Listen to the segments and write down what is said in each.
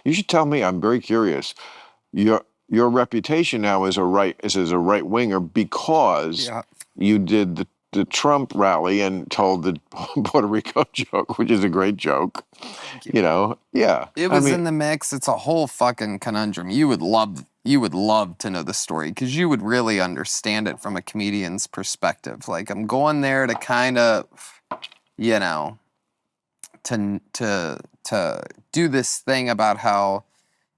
You should tell me. I'm very curious. Your reputation now is as a right winger because Yeah. you did the Trump rally and told the Puerto Rico joke, which is a great joke. Thank you. You know, yeah. It was in the mix. It's a whole fucking conundrum. You would love to know the story because you would really understand it from a comedian's perspective. Like I'm going there to kind of, you know, to do this thing about how,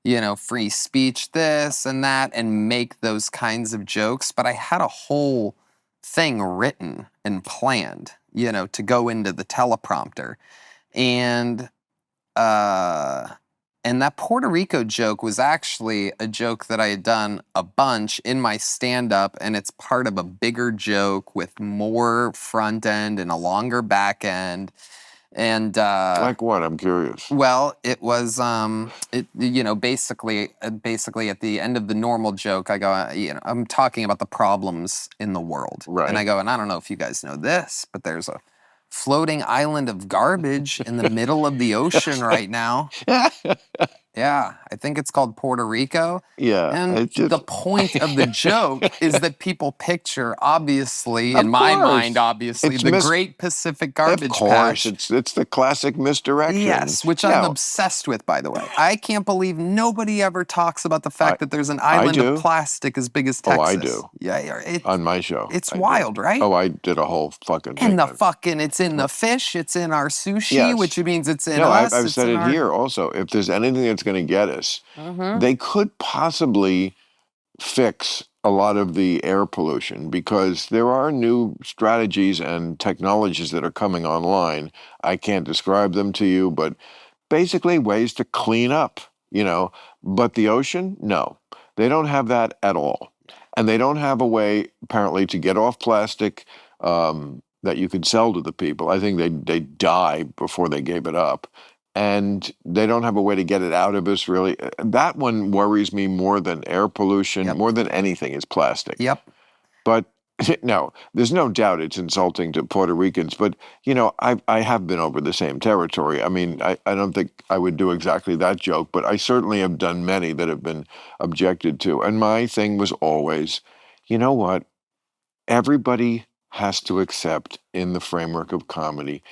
you know, free speech, this and that, and make those kinds of jokes. But I had a whole thing written and planned, you know, to go into the teleprompter. And and that Puerto Rico joke was actually a joke that I had done a bunch in my stand-up, and it's part of a bigger joke with more front end and a longer back end. And like what? I'm curious. well, it was you know, basically at the end of the normal joke, I go, you know, I'm talking about the problems in the world, Right. and I go, and I don't know if you guys know this, but there's a floating island of garbage in the middle of the ocean right now. Yeah, I think it's called Puerto Rico. Yeah, And it's just the point of the joke is that people picture, obviously, Of in my course. mind, obviously, It's the Great Pacific Garbage Of course, Patch. it's the classic misdirection. Yes, which I'm obsessed with, by the way. I can't believe nobody ever talks about the fact that there's an island do. of plastic as big as Oh, Texas. I do. Yeah, On my show. it's I do. wild, right? Oh, I did a whole fucking thing. And the fucking, it's in the fish, it's in our sushi, Yes. which means it's in No, us. I've it's said in it our... here also. If there's anything that's going to get us, they could possibly fix a lot of the air pollution because there are new strategies and technologies that are coming online. I can't describe them to you, but basically ways to clean up, you know. But the ocean, no, they don't have that at all. And they don't have a way, apparently, to get off plastic that you could sell to the people. I think they die before they gave it up. And they don't have a way to get it out of us, really. That one worries me more than air pollution, more than anything is plastic. Yep. But no, there's no doubt it's insulting to Puerto Ricans. But, you know, I have been over the same territory. I mean, I don't think I would do exactly that joke, but I certainly have done many that have been objected to. And my thing was always, you know what? Everybody has to accept, in the framework of comedy,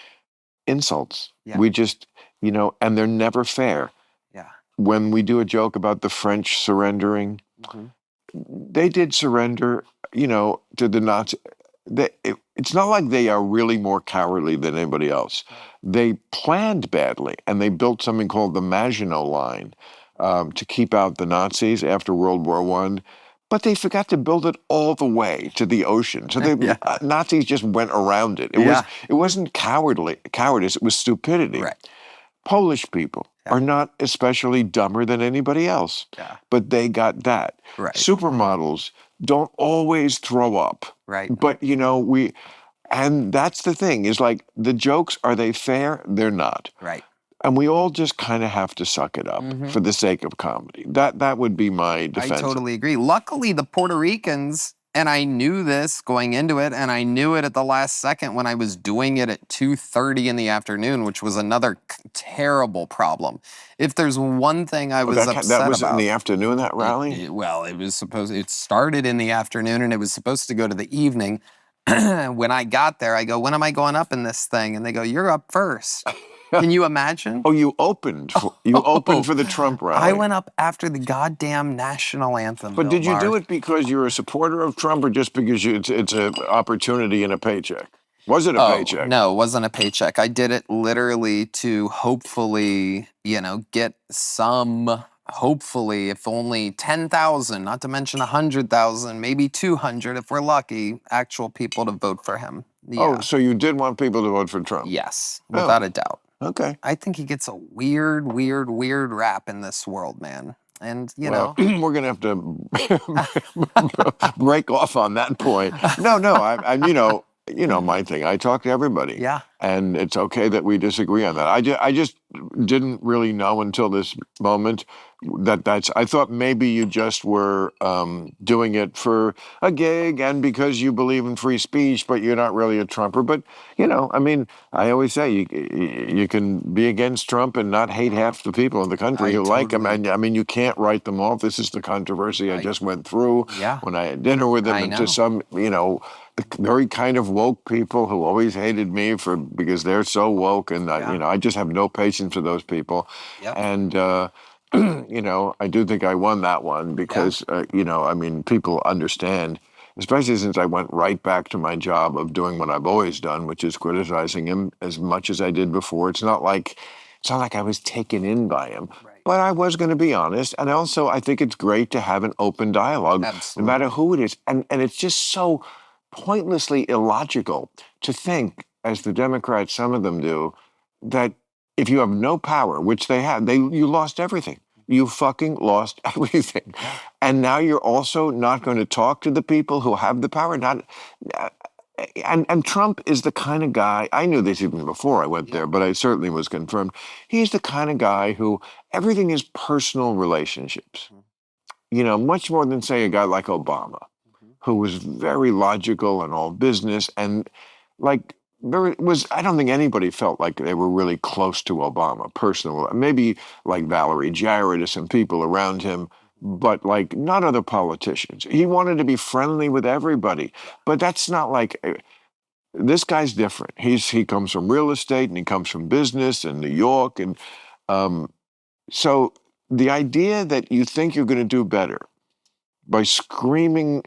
insults. Yeah. We just, you know, and they're never fair. Yeah. When we do a joke about the French surrendering, they did surrender, you know, to the Nazis. It's not like they are really more cowardly than anybody else. They planned badly, and they built something called the Maginot Line to keep out the Nazis after World War I. But they forgot to build it all the way to the ocean. So the Nazis just went around it. It wasn't cowardice, it was stupidity. Right. Polish people are not especially dumber than anybody else. Yeah. But they got that. Right. Supermodels don't always throw up. Right. But, you know, and that's the thing, is like, the jokes, are they fair? They're not. Right. And we all just kind of have to suck it up for the sake of comedy. That would be my defense. I totally agree. Luckily, the Puerto Ricans, and I knew this going into it, and I knew it at the last second when I was doing it at 2:30 in the afternoon, which was another terrible problem. If there's one thing I was upset that was about, in the afternoon, that rally? It started in the afternoon, and it was supposed to go to the evening. When I got there, I go, when am I going up in this thing? And they go, you're up first. Can you imagine? Oh, you opened for the Trump rally. I went up after the goddamn national anthem. But did you do it because you're a supporter of Trump, or just because it's an opportunity and a paycheck? Was it a paycheck? No, it wasn't a paycheck. I did it literally to hopefully, you know, get some, hopefully, if only 10,000, not to mention 100,000, maybe 200 if we're lucky, actual people to vote for him. Yeah. Oh, so you did want people to vote for Trump? Yes, without a doubt. Okay. I think he gets a weird rap in this world, man. And, you know. We're going to have to break off on that point. No, you know my thing. I talk to everybody. Yeah. and it's okay that we disagree on that. I just didn't really know until this moment that's. I thought maybe you just were doing it for a gig and because you believe in free speech, but you're not really a Trumper. But I mean, I always say you can be against Trump and not hate half the people in the country I who like him. totally. And I mean, you can't write them off. This is the controversy I I just went through Yeah, when I had dinner with him, I and to know. some, the very kind of woke people who always hated me because they're so woke, and Yeah. I just have no patience for those people. Yep. And I do think I won that one Yeah. because I mean, people understand, especially since I went right back to my job of doing what I've always done, which is criticizing him as much as I did before. It's not like I was taken in by him. Right. But I was going to be honest, and also I think it's great to have an open dialogue, no matter Absolutely. who it is, and it's just so pointlessly illogical to think, as the Democrats, some of them do, that if you have no power, which they have, you lost everything. You fucking lost everything, Yeah. and now you're also not going to talk to the people who have the power. Not, uh, and Trump is the kind of guy. I knew this even before I went Yep. there, but I certainly was confirmed. He's the kind of guy who everything is personal relationships. Mhm. Much more than say a guy like Obama, Mhm. who was very logical and all business, and like I don't think anybody felt like they were really close to Obama personally. Maybe like Valerie Jarrett or some people around him, Mhm. but like not other politicians. He wanted to be friendly with everybody, Yeah. but that's not like this guy's different. He comes from real estate and he comes from business in New York, and um, so the idea that you think you're going to do better by screaming,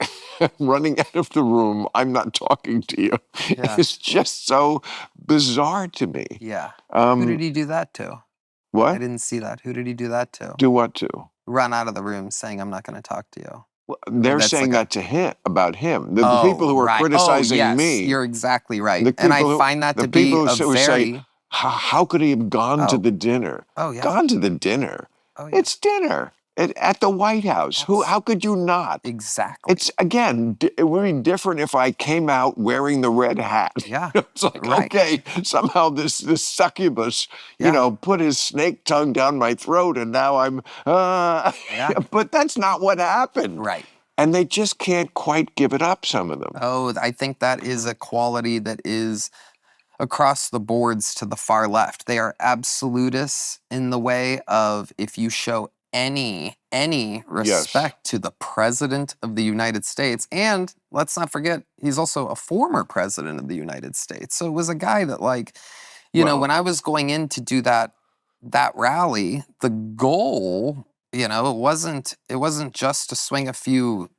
running out of the room, I'm not talking to you, Yeah. is just so bizarre to me. Yeah. Who did Um, he do that to? I what? didn't see that. Who did he do that to? Do what to? Run out of the room saying, "I'm not going to talk to you." Well, Or they're that's saying like a. that to him about him. The Oh, people who are right. Oh, criticizing yes. me, You're exactly right. the And I people who find that the to be people a who say, very. how could he have gone to Oh. the dinner? Oh, yeah. Gone to the dinner? Oh, yeah. It's dinner at the White House. Abs How could you not? Exactly. It's again, it would be different if I came out wearing the red hat. Yeah. It's like, Right. okay, somehow this succubus, Yeah. put his snake tongue down my throat, and now I'm. Yeah. But that's not what happened, Right. and they just can't quite give it up. Some of them. Oh, I think that is a quality that is across the boards to the far left. They are absolutists in the way of if you show any Yes. respect to the president of the United States, and let's not forget he's also a former president of the United States. So it was a guy that when Well, I was going in to do that rally, the goal, it wasn't just to swing a few,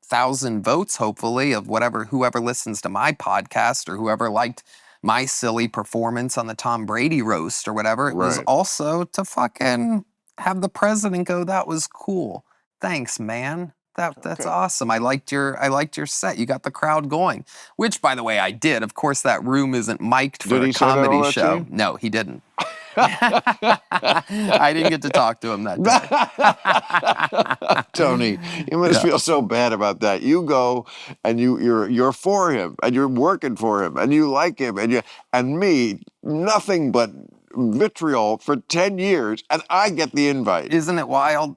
thousand votes, hopefully, of whoever listens to my podcast or whoever liked my silly performance on the Tom Brady roast or whatever. It was right. also to fucking have the president go, "That was cool. Thanks, man. That's Okay. awesome. I liked your set. You got the crowd going." Which, by the way, I did. Of course, that room isn't mic'd for Did a he say that all comedy that to show. you? No, he didn't. I didn't get to talk to him that day. Tony, you must Yeah. feel so bad about that. You go and you're for him and you're working for him and you like him and me, nothing but vitriol for 10 years, and I get the invite. Isn't it wild?